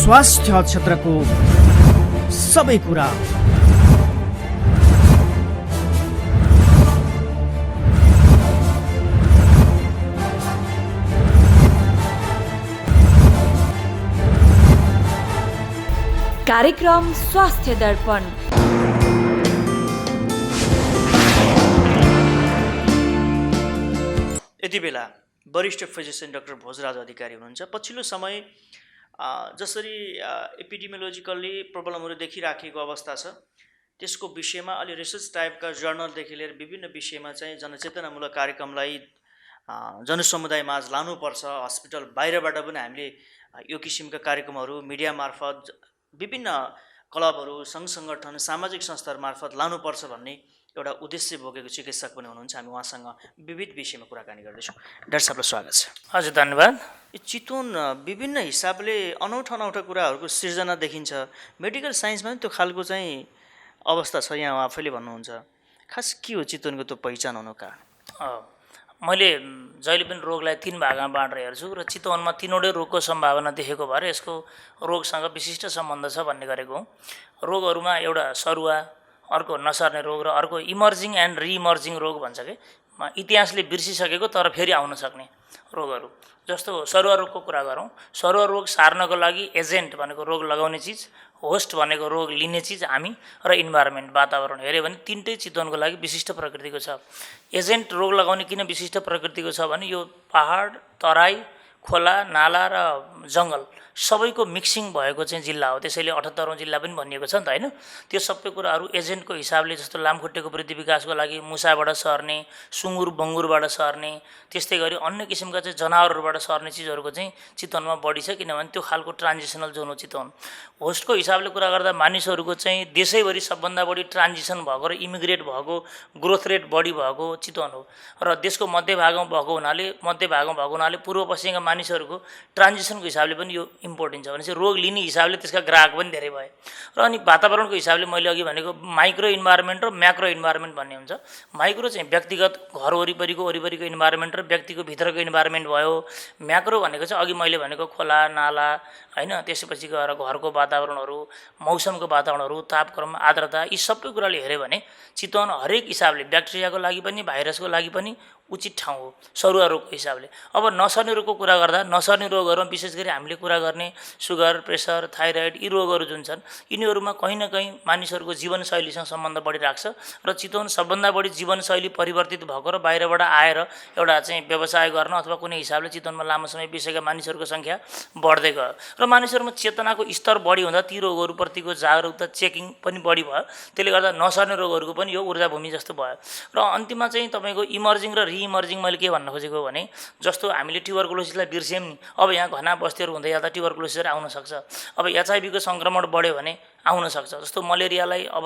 स्वास्थ्य क्षेत्रको सबै कुरा। कार्यक्रम स्वास्थ्य दर्पण। यति बेला वरिष्ठ फिजिसियन डाक्टर भोजराज अधिकारी हुनुहुन्छ। पछिल्लो समय जसरी एपिडेमियोलोजिकल्ली प्रब्लमहरू देखिराखेको अवस्था छ त्यसको विषयमा अलि रिसर्च टाइपका जर्नलदेखि लिएर विभिन्न विषयमा चाहिँ जनचेतनामूलक कार्यक्रमलाई जनसमुदाय माझ लानुपर्छ। हस्पिटल बाहिरबाट पनि हामीले यो किसिमका कार्यक्रमहरू मिडिया मार्फत विभिन्न क्लबहरू सङ्घ सङ्गठन सामाजिक संस्थाहरू मार्फत लानुपर्छ भन्ने एउटा उद्देश्य बोकेको चिकित्सक पनि हुनुहुन्छ। हामी उहाँसँग विविध विषयमा कुराकानी गर्दैछौँ। डाक्टर साहबलाई स्वागत छ। हजुर धन्यवाद। यो चितवन विभिन्न हिसाबले अनौठा अनौठा कुराहरूको सिर्जना देखिन्छ। मेडिकल साइन्समा पनि त्यो खालको चाहिँ अवस्था छ, यहाँ आफैले भन्नुहुन्छ। खास के हो चितवनको त्यो पहिचान हुनु कारण? मैले जहिले पनि रोगलाई 3 भागमा बाँडेर हेर्छु र चितवनमा 3वटै रोगको सम्भावना देखेको भएर यसको रोगसँग विशिष्ट सम्बन्ध छ भन्ने गरेको हुँ। रोगहरूमा एउटा सरुवा, अर्को नसर्ने रोग र अर्को इमर्जिङ एन्ड रिइमर्जिङ रोग भन्छ कि इतिहासले बिर्सिसकेको तर फेरि आउन सक्ने रोगहरू। जस्तो सरुवा रोगको कुरा गरौँ। सरुवा रोग सार्नको लागि एजेन्ट भनेको रोग लगाउने चिज, होस्ट भनेको रोग लिने चिज हामी, र इन्भाइरोमेन्ट वातावरण हेऱ्यो भने तिनटै चितवनको लागि विशिष्ट प्रकृतिको छ। एजेन्ट रोग लगाउने किन विशिष्ट प्रकृतिको छ भने यो पहाड, तराई, खोला, नाला र जङ्गल सबैको मिक्सिङ भएको चाहिँ जिल्ला हो। त्यसैले 78औं जिल्ला पनि भनिएको छ नि त, होइन? त्यो सबै कुराहरू एजेन्टको हिसाबले, जस्तो लामखुट्टेको वृद्धि विकासको लागि मुसाबाट सर्ने, सुँगुर बङ्गुरबाट सर्ने, त्यस्तै गरी अन्य किसिमका चाहिँ जनावरहरूबाट सर्ने चिजहरूको चाहिँ चितवनमा बढी छ। किनभने त्यो खालको ट्रान्जिसनल जोन हो चितवन। होस्टको हिसाबले कुरा गर्दा मानिसहरूको चाहिँ देशैभरि सबभन्दा बढी ट्रान्जिसन भएको र इमिग्रेट भएको, ग्रोथ रेट बढी भएको चितवन हो। र देशको मध्यभागमा भएको हुनाले पूर्व पश्चिमका मानिसहरूको ट्रान्जिसनको हिसाबले पनि यो इम्पोर्टेन्ट छ। भनेपछि रोग लिने हिसाबले त्यसका ग्राहक पनि धेरै भए। र अनि वातावरणको हिसाबले मैले अघि भनेको माइक्रो इन्भाइरोमेन्ट र म्याक्रो इन्भाइरोमेन्ट भन्ने हुन्छ। माइक्रो चाहिँ व्यक्तिगत घर वरिपरिको इन्भाइरोमेन्ट र व्यक्तिको भित्रको इन्भाइरोमेन्ट भयो। म्याक्रो भनेको चाहिँ अघि मैले भनेको खोला, नाला, होइन, त्यसपछि गएर घरको वातावरणहरू, मौसमको वातावरणहरू, तापक्रम, आर्द्रता, यी सबै कुराले हेऱ्यो भने चितवन हरेक हिसाबले ब्याक्टेरियाको लागि पनि भाइरसको लागि पनि उचित ठाउँ हो सरुवा रोगको हिसाबले। अब नसर्ने रोगको कुरा गर्दा नसर्ने रोगहरूमा विशेष गरी हामीले कुरा गर्ने सुगर, प्रेसर, थाइरोइड, यी रोगहरू जुन छन् यिनीहरूमा कहीँ न कहीँ मानिसहरूको जीवनशैलीसँग सम्बन्ध बढी राख्छ। र चितवन सबभन्दा बढी जीवनशैली परिवर्तित भएको र बाहिरबाट आएर एउटा चाहिँ व्यवसाय गर्न अथवा कुनै हिसाबले चितवनमा लामो समय बिसेका मानिसहरूको सङ्ख्या बढ्दै गयो र मानिसहरूमा चेतनाको स्तर बढी हुँदा ती रोगहरूप्रतिको जागरुकता, चेकिङ पनि बढी भयो। त्यसले गर्दा नसर्ने रोगहरूको पनि यो ऊर्जा भूमि जस्तो भयो। र अन्तिममा चाहिँ तपाईँको इमर्जिङ र रिइमर्जिङ मैले के भन्न खोजेको भने जस्तो हामीले ट्युबरकुलोसिसलाई बिर्स्यौँ नि, अब यहाँ घना बस्तीहरू हुँदै जाँदा ट्युबरकुलोसिसहरू आउन सक्छ। अब एचआइभीको सङ्क्रमण बढ्यो भने आउन सक्छ। जस्तो मलेरियालाई अब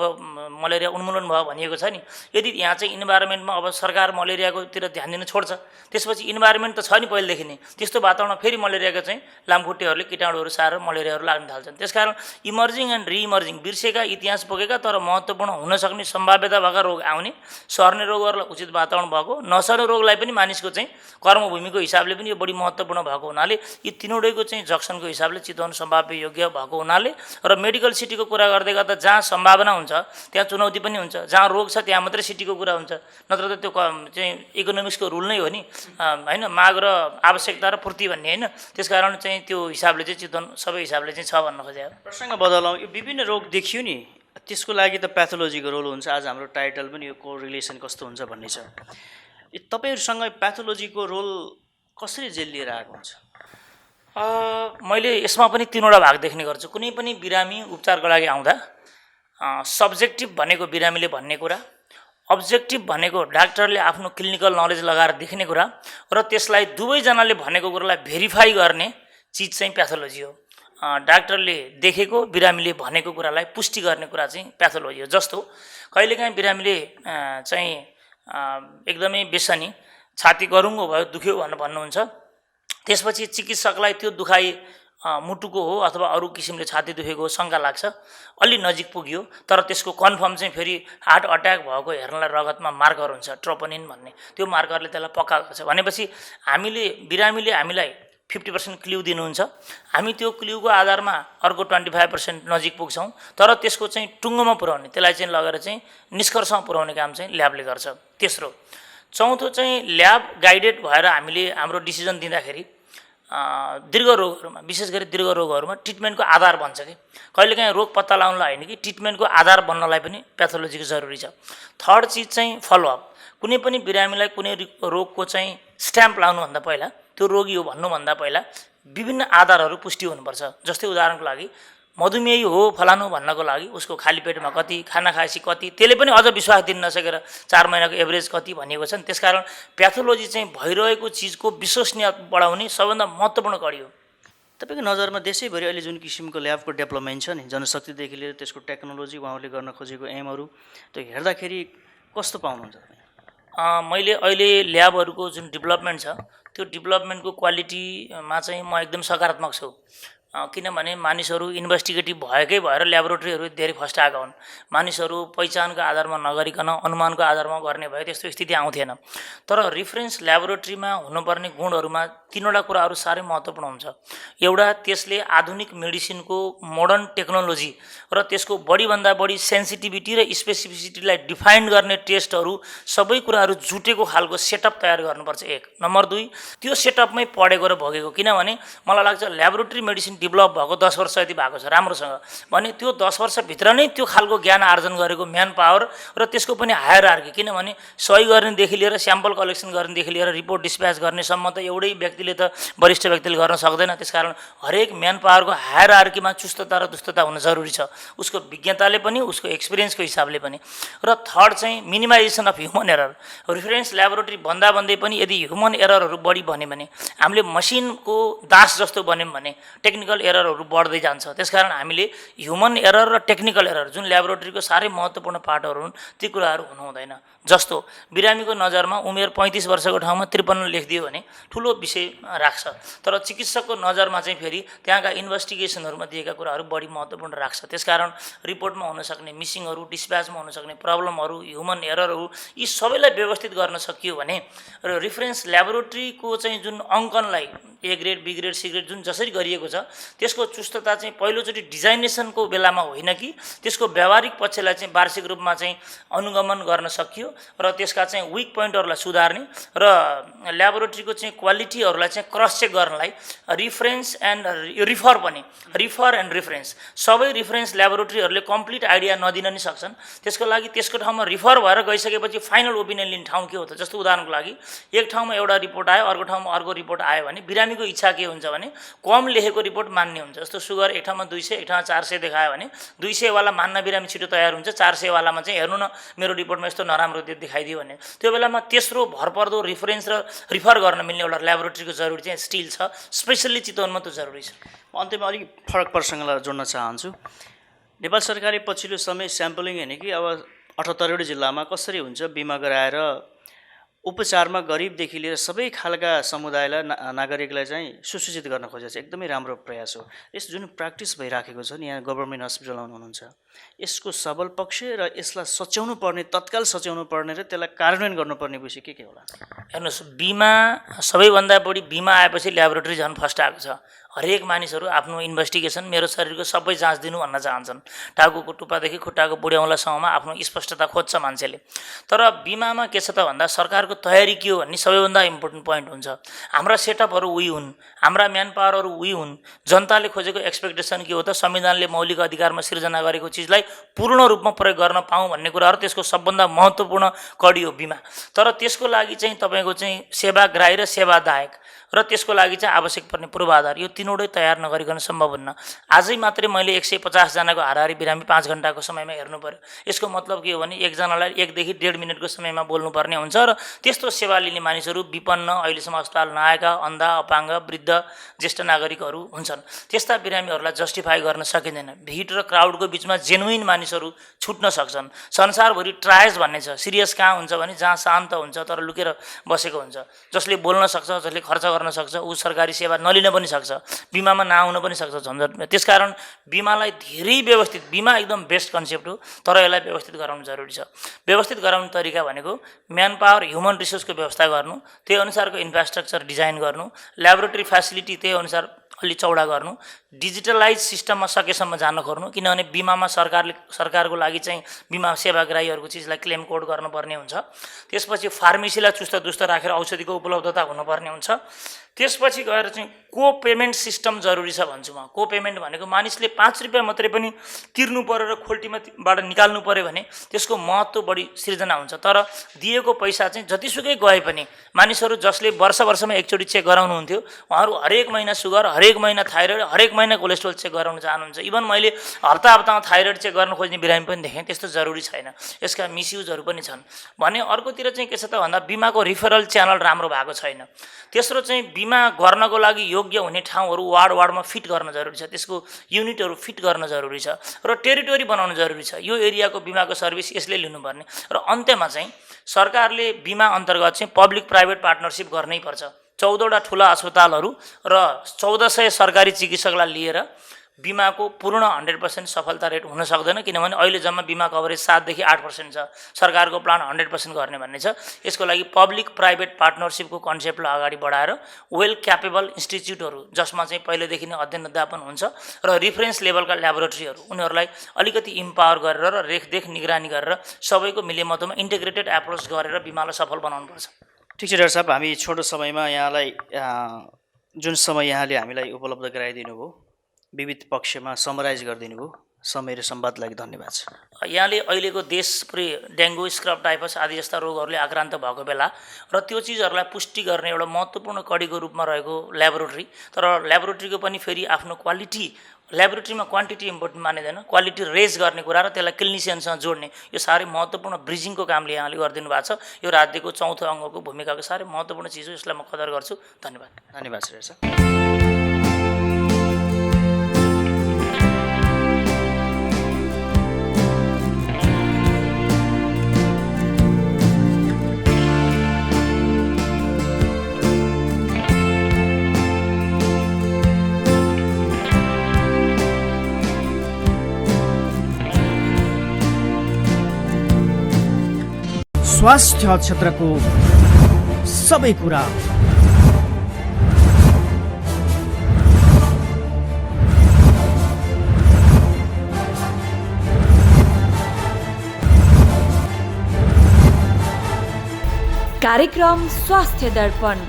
मलेरिया उन्मूलन भयो भनिएको छ नि, यदि यहाँ चाहिँ इन्भाइरोमेन्टमा अब सरकार मलेरियाकोतिर ध्यान दिन छोड्छ, त्यसपछि इन्भाइरोमेन्ट त छ नि पहिलेदेखि नै, त्यस्तो वातावरणमा फेरि मलेरियाको चाहिँ लामखुट्टेहरूले किटाणुहरू सारेर मलेरियाहरू लाग्न थाल्छन्। त्यसकारण इमर्जिङ एन्ड रिइमर्जिङ बिर्सेका, इतिहास बोकेका तर महत्त्वपूर्ण हुन सक्ने सम्भाव्यता भएका रोग आउने, सर्ने रोगहरूलाई उचित वातावरण भएको, नसर्ने रोगलाई पनि मानिसको चाहिँ कर्मभूमिको हिसाबले पनि यो बढी महत्त्वपूर्ण भएको हुनाले यी तीनवटैको चाहिँ जक्सनको हिसाबले चितवन सम्भाव्य योग्य भएको हुनाले र मेडिकल सिटीको कुरा गर्दै गर्दा जहाँ सम्भावना हुन्छ त्यहाँ चुनौती पनि हुन्छ। जहाँ रोग छ त्यहाँ मात्रै सिटीको कुरा हुन्छ, नत्र त त्यो चाहिँ इकोनोमिक्सको रुल नै हो नि, होइन? माग र आवश्यकता र पूर्ति भन्ने, होइन? त्यसकारण चाहिँ त्यो हिसाबले चाहिँ चितवन सबै हिसाबले चाहिँ छ भन्न खोजेँ। प्रसङ्ग बदलौँ। यो विभिन्न रोग देखियो नि, त्यसको लागि त प्याथोलोजीको रोल हुन्छ। आज हाम्रो टाइटल पनि यो कोरिलेसन कस्तो हुन्छ भन्ने छ। तपाईँहरूसँग प्याथोलोजीको रोल कसरी जेलिएर आएको हुन्छ? मैले यसमा पनि 3वटा भाग देख्ने गर्छु। कुनै पनि बिरामी उपचारको लागि आउँदा सब्जेक्टिभ भनेको बिरामीले भन्ने कुरा, अब्जेक्टिभ भनेको डाक्टरले आफ्नो क्लिनिकल नलेज लगाएर देख्ने कुरा, र त्यसलाई दुवैजनाले भनेको कुरालाई भेरिफाई गर्ने चिज चाहिँ प्याथोलोजी हो। डाक्टरले देखेको, बिरामीले भनेको कुरालाई पुष्टि गर्ने कुरा चाहिँ प्याथोलोजी हो। जस्तो कहिलेकाहीँ बिरामीले चाहिँ एकदमै बेसनी, छाती गरुङ्गो भयो, दुख्यो भनेर भन्नुहुन्छ। त्यसपछि चिकित्सकलाई त्यो दुखाइ मुटुको हो अथवा अरू किसिमले छाती दुखेको शङ्का लाग्छ, अलि नजिक पुग्यो, तर त्यसको कन्फर्म चाहिँ फेरि हार्ट अट्याक भएको हेर्नलाई रगतमा मार्कर हुन्छ, ट्रोपोनिन भन्ने, त्यो मार्करले त्यसलाई पक्का गर्छ। भनेपछि बिरामीले हामीलाई 50% क्ल्यू दिनुहुन्छ, हामी त्यो क्ल्यूको आधारमा अर्को 25% नजिक पुग्छौँ, तर त्यसको चाहिँ टुङ्गोमा पुर्याउने, त्यसलाई चाहिँ लगेर चाहिँ निष्कर्षमा पुर्याउने काम चाहिँ ल्याबले गर्छ। तेस्रो, चौथो चाहिँ ल्याब गाइडेड भएर हामीले हाम्रो डिसिजन दिँदाखेरि दीर्घ रोगहरूमा, विशेष गरी दीर्घ रोगहरूमा ट्रिटमेन्टको आधार बन्छ कि कहिलेकाहीँ रोग पत्ता लगाउनलाई होइन कि ट्रिटमेन्टको आधार बन्नलाई पनि प्याथोलोजीको जरुरी छ। थर्ड चिज चाहिँ फलोअप। कुनै पनि बिरामीलाई कुनै रोगको चाहिँ स्ट्याम्प लाउनुभन्दा पहिला, त्यो रोगी हो भन्नुभन्दा पहिला विभिन्न आधारहरू पुष्टि हुनुपर्छ। जस्तै उदाहरणको लागि मधुमेही हो फलानु भन्नको लागि उसको खाली पेटमा कति, खाना खाएपछि कति, त्यसले पनि अझ विश्वास दिन नसकेर 4 महिनाको एभरेज कति भनिएको छ नि। त्यसकारण प्याथोलोजी चाहिँ भइरहेको चिजको विश्वसनीयता बढाउने सबभन्दा महत्त्वपूर्ण कडी हो। तपाईँको नजरमा देशैभरि अहिले जुन किसिमको ल्याबको डेभलपमेन्ट छ नि, जनशक्तिदेखि लिएर त्यसको टेक्नोलोजी, उहाँहरूले गर्न खोजेको एमहरू, त्यो हेर्दाखेरि कस्तो पाउनुहुन्छ? मैले अहिले ल्याबहरूको जुन डेभलपमेन्ट छ त्यो डेभलपमेन्टको क्वालिटीमा चाहिँ म एकदम सकारात्मक छु। किनभने मानिसहरू इन्भेस्टिगेटिभ भएकै भएर ल्याबोरेटरीहरू धेरै फस्टाएका हुन्। मानिसहरू पहिचानको आधारमा नगरिकन अनुमानको आधारमा गर्ने भए त्यस्तो स्थिति आउँथेन। तर रिफरेन्स ल्याबोरेटरीमा हुनुपर्ने गुणहरूमा 3वटा कुराहरू साह्रै महत्त्वपूर्ण हुन्छ। एउटा, त्यसले आधुनिक मेडिसिनको मोडर्न टेक्नोलोजी र त्यसको बढीभन्दा बढी सेन्सिटिभिटी र स्पेसिफिसिटीलाई डिफाइन गर्ने टेस्टहरू सबै कुराहरू जुटेको खालको सेटअप तयार गर्नुपर्छ। 1 नम्बर 2, त्यो सेटअपमै पढेको र भोगेको। किनभने मलाई लाग्छ ल्याबोरेटरी मेडिसिन डेभलप भएको 10 वर्ष यति भएको छ राम्रोसँग, भने त्यो 10 वर्षभित्र नै त्यो खालको ज्ञान आर्जन गरेको म्यान पावर र त्यसको पनि हायरार्की, किनभने सही गर्नेदेखि लिएर स्याम्पल कलेक्सन गर्नेदेखि लिएर रिपोर्ट डिस्प्याच गर्नेसम्म त एउटै व्यक्तिले त वरिष्ठ व्यक्तिले गर्न सक्दैन। त्यसकारण हरेक म्यान पावरको हायरार्कीमा चुस्तता र दुस्तता हुन जरुरी छ, उसको विज्ञताले पनि उसको एक्सपिरियन्सको हिसाबले पनि। र थर्ड चाहिँ minimisation of human error. Reference laboratory भन्दा भन्दै पनि यदि ह्युमन एररहरू बढी बन्यो भने, हामीले मसिनको दास जस्तो बन्यौँ भने टेक्निकल एररहरू बढ्दै जान्छ। त्यसकारण हामीले ह्युमन एरर र टेक्निकल एरर जुन ल्याबोरेटरीको साह्रै महत्त्वपूर्ण पार्टहरू हुन् ती कुराहरू हुनु हुँदैन। जस्तो बिरामीको नजरमा उमेर 35 वर्षको ठाउँमा 53 लेखिदियो भने ठुलो विषय राख्छ, तर चिकित्सकको नजरमा चाहिँ फेरि त्यहाँका इन्भेस्टिगेसनहरूमा दिएका कुराहरू बढी महत्त्वपूर्ण राख्छ। त्यसकारण रिपोर्टमा हुनसक्ने मिसिङहरू, डिस्प्याचमा हुनसक्ने प्रब्लमहरू, ह्युमन एररहरू, यी सबैलाई व्यवस्थित गर्न सकियो भने र रिफरेन्स ल्याबोरेटरीको चाहिँ जुन अङ्कनलाई A grade, B grade, C grade जुन जसरी गरिएको छ त्यसको चुस्तता चाहिँ पहिलोचोटि डिजाइनेसनको बेलामा होइन कि त्यसको व्यावहारिक पक्षलाई चाहिँ वार्षिक रूपमा चाहिँ अनुगमन गर्न सकियो र त्यसका चाहिँ विक पोइन्टहरूलाई सुधार्ने र ल्याबोरेटरीको चाहिँ क्वालिटीहरूलाई चाहिँ क्रस चेक गर्नलाई रिफरेन्स एन्ड रिफर पनि, रिफर एन्ड रिफरेन्स, सबै रिफरेन्स ल्याबोरेटरीहरूले कम्प्लिट आइडिया नदिन नि सक्छन्। त्यसको लागि त्यसको ठाउँमा रिफर भएर गइसकेपछि फाइनल ओपिनियन लिने ठाउँ के हो त? जस्तो उदाहरणको लागि एक ठाउँमा एउटा रिपोर्ट आयो, अर्को ठाउँमा अर्को रिपोर्ट आयो भने बिरामीको इच्छा के हुन्छ भने कम लेखेको रिपोर्ट मान्ने हुन्छ। जस्तो सुगर एक ठाउँमा 200, एक ठाउँमा 400 देखायो भने 200 वाला मान्न बिरामी छिटो तयार हुन्छ, 400 वालामा चाहिँ हेर्नु न मेरो रिपोर्टमा यस्तो नराम्रो देखाइदियो भने त्यो बेलामा तेस्रो भरपर्दो रिफरेन्स र रिफर गर्न मिल्ने एउटा ल्याबोरेटरीको जरुरी चाहिँ स्टिल छ, स्पेसल्ली चितवनमा त्यो जरुरी छ। अन्त्यमा अलिक फरक प्रसङ्गलाई जोड्न चाहन्छु। नेपाल सरकारले पछिल्लो समय स्याम्पलिङ होइन कि अब 78वटै जिल्लामा कसरी हुन्छ बिमा गराएर उपचारमा गरिबदेखि लिएर सबै खालका समुदायलाई, नागरिकलाई चाहिँ सुसूचित गर्न खोजेको छ। एकदमै राम्रो प्रयास हो। यस जुन प्र्याक्टिस भइराखेको छ नि यहाँ गभर्मेन्ट हस्पिटल हुनुहुन्छ, यसको सबल पक्ष र यसलाई सच्याउनु पर्ने, तत्काल सच्याउनु पर्ने र त्यसलाई कार्यान्वयन गर्नुपर्ने विषय के होला? हेर्नुहोस्, बिमा सबैभन्दा बढी बिमा आएपछि ल्याबोरेटरी झन् फर्स्ट आएको छ। हरेक मानिसहरू आफ्नो इन्भेस्टिगेसन मेरो शरीरको सबै जाँच दिनु भन्न चाहन्छन्। टाउको टुप्पादेखि खुट्टाको बुढ्याउलासम्ममा आफ्नो स्पष्टता खोज्छ मान्छेले। तर बिमामा के छ त भन्दा सरकारको तयारी के हो भन्ने सबैभन्दा इम्पोर्टेन्ट पोइन्ट हुन्छ। हाम्रा सेटअपहरू उही हुन्, हाम्रा म्यान पावरहरू उही हुन्। जनताले खोजेको एक्सपेक्टेसन के हो त? संविधानले मौलिक अधिकारमा सिर्जना गरेको चिजलाई पूर्ण रूपमा प्रयोग गर्न पाऊँ भन्ने कुराहरू त्यसको सबभन्दा महत्त्वपूर्ण कडी हो बिमा। तर त्यसको लागि चाहिँ तपाईँको चाहिँ सेवाग्राही र सेवादायक र त्यसको लागि चाहिँ आवश्यक पर्ने पूर्वाधार, यो तीनवटै तयार नगरिकन सम्भव हुन्न। आजै मात्रै मैले 150 जनाको हाराहारी बिरामी 5 घन्टाको समयमा हेर्नु पर्यो। यसको मतलब के हो भने एकजनालाई 1 देखि 1.5 मिनटको समयमा बोल्नुपर्ने हुन्छ र त्यस्तो सेवा लिने मानिसहरू विपन्न, अहिलेसम्म अस्पताल नआएका, अन्धा, अपाङ्ग, वृद्ध, ज्येष्ठ नागरिकहरू हुन्छन्। त्यस्ता बिरामीहरूलाई जस्टिफाई गर्न सकिँदैन। भिड र क्राउडको बिचमा जेन्युइन मानिसहरू छुट्न सक्छन्। संसारभरि ट्रायज भन्ने छ। सिरियस कहाँ हुन्छ भने जहाँ शान्त हुन्छ तर लुकेर बसेको हुन्छ, जसले बोल्न सक्छ, जसले खर्च गर्न पर्न सक्छ, ऊ सरकारी सेवा नलिन पनि सक्छ, बिमामा नआउन पनि सक्छ झन्झटमा। त्यसकारण बिमालाई धेरै व्यवस्थित, बिमा एकदम बेस्ट कन्सेप्ट हो, तर यसलाई व्यवस्थित गराउनु जरुरी छ। व्यवस्थित गराउने तरिका भनेको म्यान पावर, ह्युमन रिसोर्सको व्यवस्था गर्नु, त्यही अनुसारको इन्फ्रास्ट्रक्चर डिजाइन गर्नु, ल्याबोरेटरी फेसिलिटी त्यही अनुसार अलि चौडा गर्नु, डिजिटलाइज सिस्टममा सकेसम्म जान खोज्नु, किनभने बिमामा सरकारको लागि चाहिँ बिमा सेवाग्राहीहरूको चिजलाई क्लेम कोड गर्नुपर्ने हुन्छ। त्यसपछि फार्मेसीलाई चुस्त दुस्त राखेर औषधिको उपलब्धता हुनुपर्ने हुन्छ। त्यसपछि गएर चाहिँ को पेमेन्ट सिस्टम जरुरी छ भन्छु म। को पेमेन्ट भनेको मानिसले 5 रुपियाँ मात्रै पनि तिर्नु पर्यो र खोल्टीबाट निकाल्नु पर्यो भने त्यसको महत्त्व बढी सिर्जना हुन्छ। तर दिएको पैसा चाहिँ जतिसुकै गए पनि मानिसहरू जसले वर्षमा एकचोटि चेक गराउनुहुन्थ्यो, उहाँहरू हरेक महिना सुगर, हरेक महिना थाइरोइड, हरेक महिना कोलेस्ट्रोल चेक गराउन चाहनुहुन्छ। इभन मैले हप्तामा थाइरोइड चेक गर्न खोज्ने बिरामी पनि देखेँ। त्यस्तो जरुरी छैन, यसका मिसयुजहरू पनि छन्। भने अर्कोतिर चाहिँ के छ त भन्दा बिमाको रिफरल च्यानल राम्रो भएको छैन। तेस्रो चाहिँ बिमा गर्नको लागि योग्य हुने ठाउँहरू वार्डमा फिट गर्न जरुरी छ, त्यसको युनिटहरू फिट गर्न जरुरी छ र टेरिटोरी बनाउन जरुरी छ। यो एरियाको बिमाको सर्भिस यसले लिनुपर्ने। र अन्त्यमा चाहिँ सरकारले बिमा अन्तर्गत चाहिँ पब्लिक प्राइभेट पार्टनरसिप गर्नै पर्छ। 14वटा ठुला अस्पतालहरू र 1400 सरकारी चिकित्सकलाई लिएर बिमाको पूर्ण 100% सफलता रेट हुन सक्दैन, किनभने अहिले जम्मा बिमा कभरेज 7 देखि 8% छ। सरकारको प्लान 100% गर्ने भन्ने छ। यसको लागि पब्लिक प्राइभेट पार्टनरसिपको कन्सेप्टलाई अगाडि बढाएर वेल क्यापेबल इन्स्टिच्युटहरू जसमा चाहिँ पहिलेदेखि नै अध्ययन अध्यापन हुन्छ र रिफरेन्स लेभलका ल्याबोरेटरीहरू, उनीहरूलाई अलिकति इम्पावर गरेर र रेखदेख निगरानी गरेर सबैको मिलेमतोमा इन्टिग्रेटेड एप्रोच गरेर बिमालाई सफल बनाउनुपर्छ। ठिक छ डाक्टर साहब, हामी छोटो समयमा यहाँलाई जुन समय यहाँले हामीलाई उपलब्ध गराइदिनु भयो, विविध पक्षमा समराइज गरिदिनु भयो, समय र संवादको लागि धन्यवाद छ। यहाँले अहिलेको देशभरि डेङ्गु, स्क्रब टाइफस आदि जस्ता रोगहरूले आक्रान्त भएको बेला र त्यो चिजहरूलाई पुष्टि गर्ने एउटा महत्त्वपूर्ण कडीको रूपमा रहेको ल्याबोरेटरी, तर ल्याबोरेटरीको पनि फेरि आफ्नो क्वालिटी, ल्याबोरेटरीमा क्वान्टिटी इम्पोर्टेन्ट मानिँदैन, क्वालिटी रेज गर्ने कुरा र त्यसलाई क्लिनिसियनसँग जोड्ने यो साह्रै महत्त्वपूर्ण ब्रिजिङको कामले यहाँले गरिदिनु भएको छ। यो राज्यको चौथो अङ्गको भूमिकाको साह्रै महत्त्वपूर्ण चिज हो, यसलाई म कदर गर्छु। धन्यवाद। धन्यवाद सर। स्वास्थ्य क्षेत्रको सबै कुरा, कार्यक्रम स्वास्थ्य दर्पण।